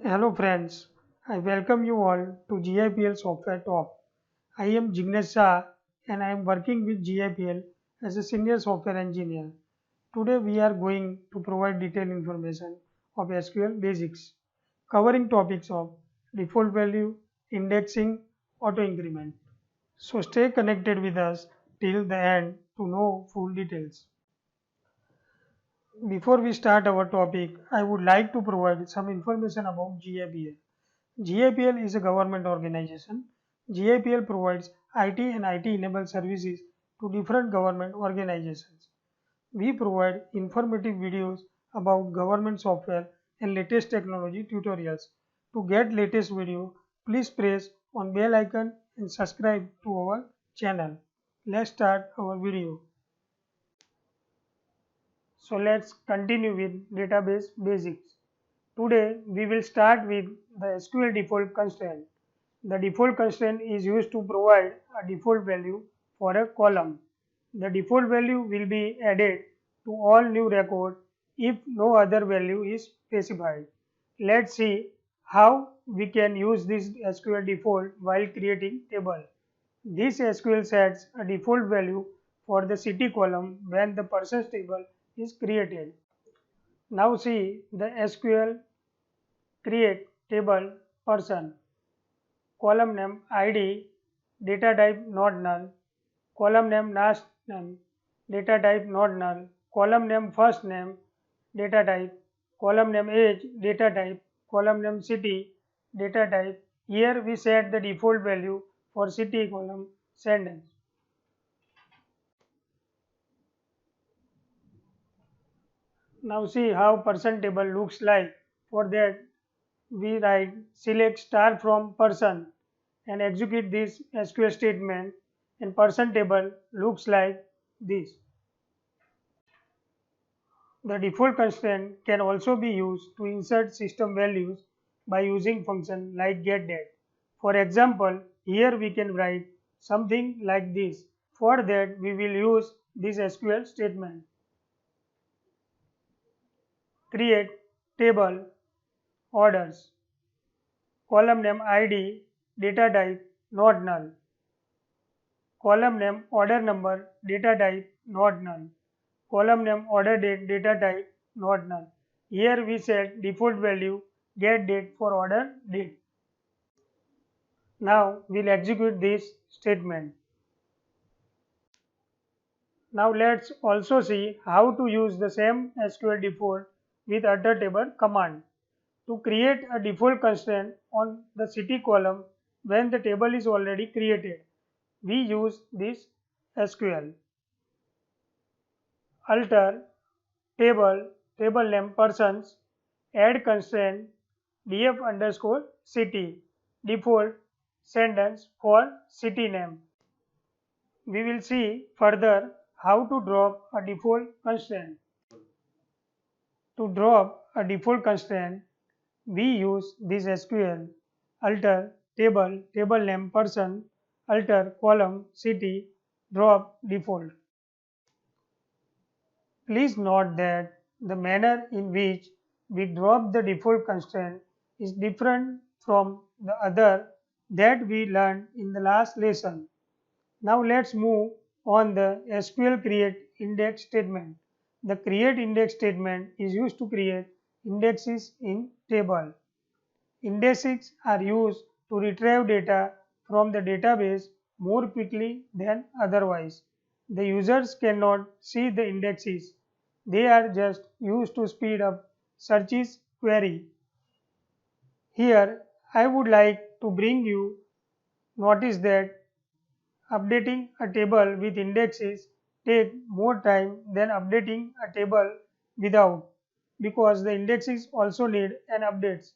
Hello friends, I welcome you all to GIPL Software Talk. I am Jignesh Shah and I am working with GIPL as a senior software engineer. Today we are going to provide detailed information of SQL basics, covering topics of default value, indexing, auto increment. So stay connected with us till the end to know full details. Before we start our topic, I would like to provide some information about GIPL. GIPL is a government organization. GIPL provides IT and IT-enabled services to different government organizations. We provide informative videos about government software and latest technology tutorials. To get latest video, please press on bell icon and subscribe to our channel. Let's start our video. So let's continue with database basics. Today we will start with the SQL default constraint. The default constraint is used to provide a default value for a column. The default value will be added to all new records if no other value is specified. Let's see how we can use this SQL default while creating table. This SQL sets a default value for the city column when the persons table is created. Now see the SQL create table person, column name ID, data type not null, column name last name, data type not null, column name first name, data type, column name age, data type, column name city, data type. Here we set the default value for city column sentence. Now see how person table looks like. For that we write select star from person and execute this SQL statement, and person table looks like this. The default constraint can also be used to insert system values by using function like getDate. For example, here we can write something like this. For that we will use this SQL statement. Create table orders, column name ID, data type not null, column name order number, data type not null, column name order date, data type not null. Here we set default value get date for order date. Now we'll execute this statement. Now let's also see how to use the same SQL default with alter table command. To create a default constraint on the city column when the table is already created, we use this SQL. Alter table name persons, add constraint df underscore city, default sentence for city name. We will see further how to drop a default constraint. To drop a default constraint, we use this SQL alter table name person, alter column city, drop default. Please note that the manner in which we drop the default constraint is different from the other that we learned in the last lesson. Now let's move on the SQL create index statement. The create index statement is used to create indexes in table. Indexes are used to retrieve data from the database more quickly than otherwise. The users cannot see the indexes. They are just used to speed up searches query. Here I would like to bring you notice that updating a table with indexes take more time than updating a table without, because the indexes also need an updates.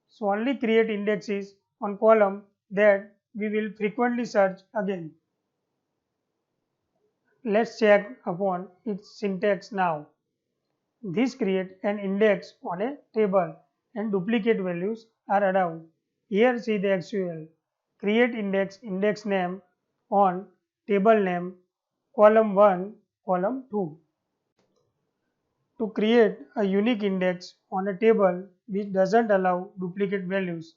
So only create indexes on column that we will frequently search again. Let's check upon its syntax now. This create an index on a table and duplicate values are allowed. Here see the actual. Create index name on table name, column 1, column 2. To create a unique index on a table which doesn't allow duplicate values,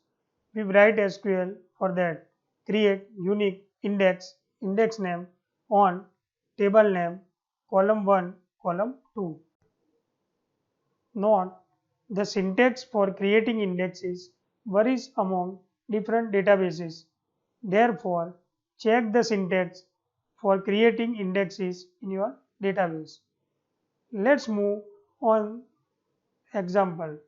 we write SQL for that. Create unique index name on table name, column 1, column 2. Note: the syntax for creating indexes varies among different databases. Therefore, check the syntax for creating indexes in your database. Let's move on. Example: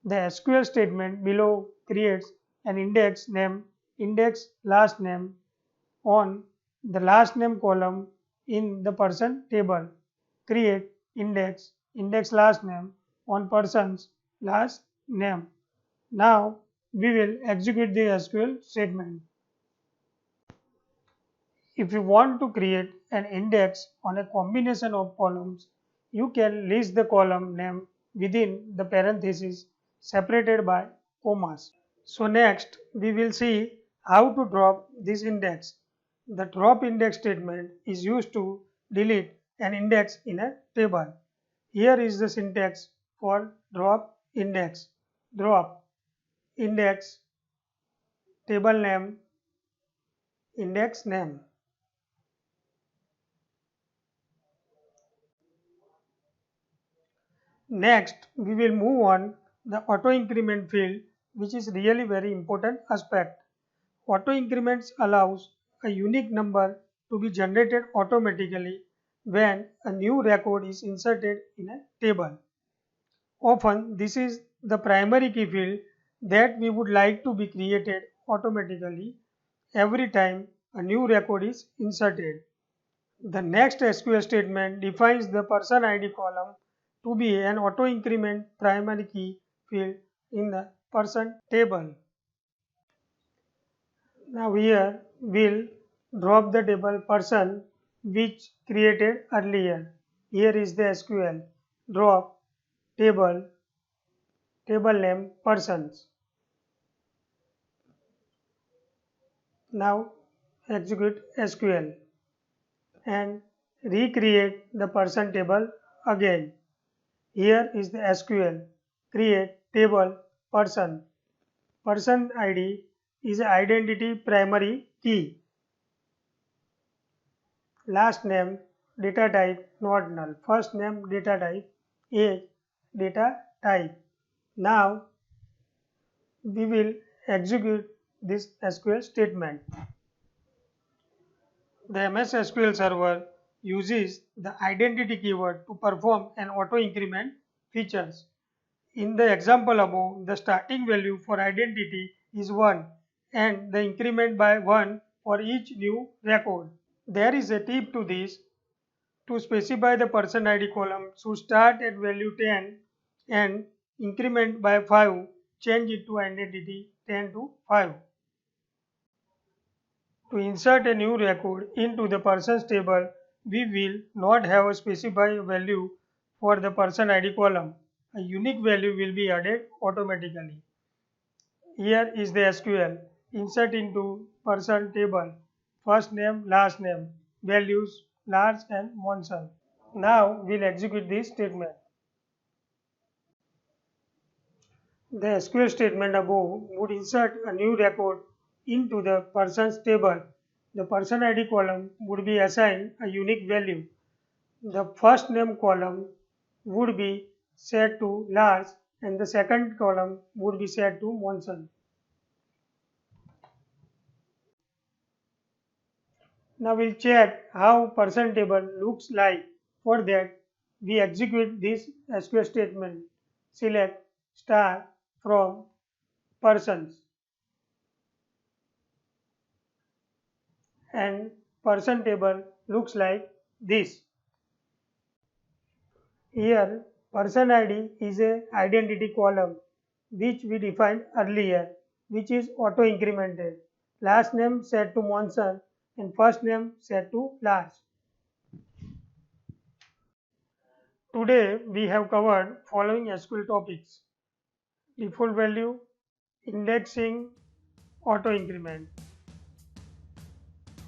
the SQL statement below creates an index name, index last name on the last name column in the person table. Create index last name on person's last name. Now we will execute the SQL statement. If you want to create an index on a combination of columns, you can list the column name within the parentheses separated by commas. So next we will see how to drop this index. The drop index statement is used to delete an index in a table. Here is the syntax for drop index. Drop index table name index name. Next, we will move on the auto increment field, which is really very important aspect. Auto increments allows a unique number to be generated automatically when a new record is inserted in a table. Often, this is the primary key field that we would like to be created automatically every time a new record is inserted. The next SQL statement defines the person ID column to be an auto increment primary key field in the person table. Now here we'll drop the table person which created earlier. Here is the SQL drop table name persons. Now execute SQL and recreate the person table again. Here is the SQL create table person. Person ID is identity primary key. Last name data type not null. First name data type age data type. Now we will execute this SQL statement. The MS SQL Server uses the identity keyword to perform an auto increment features. In the example above, the starting value for identity is 1 and the increment by 1 for each new record. There is a tip to this. To specify the person ID column should start at value 10 and increment by 5, change it to identity 10 to 5. To insert a new record into the persons table, we will not have a specified value for the person ID column. A unique value will be added automatically. Here is the SQL. Insert into person table. First name, last name, values, Lars and Monson. Now we'll execute this statement. The SQL statement above would insert a new record into the persons table. The person ID column would be assigned a unique value. The first name column would be set to Lars and the second column would be set to Monson. Now we'll check how person table looks like. For that, we execute this SQL statement. Select star from persons and person table looks like this. Here person ID is a identity column which we defined earlier, which is auto incremented. Last name set to Monson and first name set to Lars. Today we have covered following SQL topics: default value, indexing, auto increment.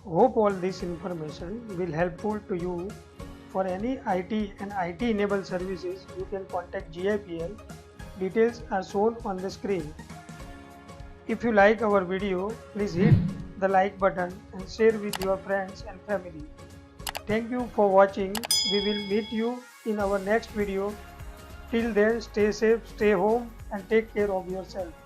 Hope all this information will helpful to you For any IT and IT enabled services, you can contact GIPL. Details are shown on the screen. If you like our video, please hit the like button and share with your friends and family. Thank you for watching. We will meet you in our next video. Till then, stay safe, stay home and take care of yourself.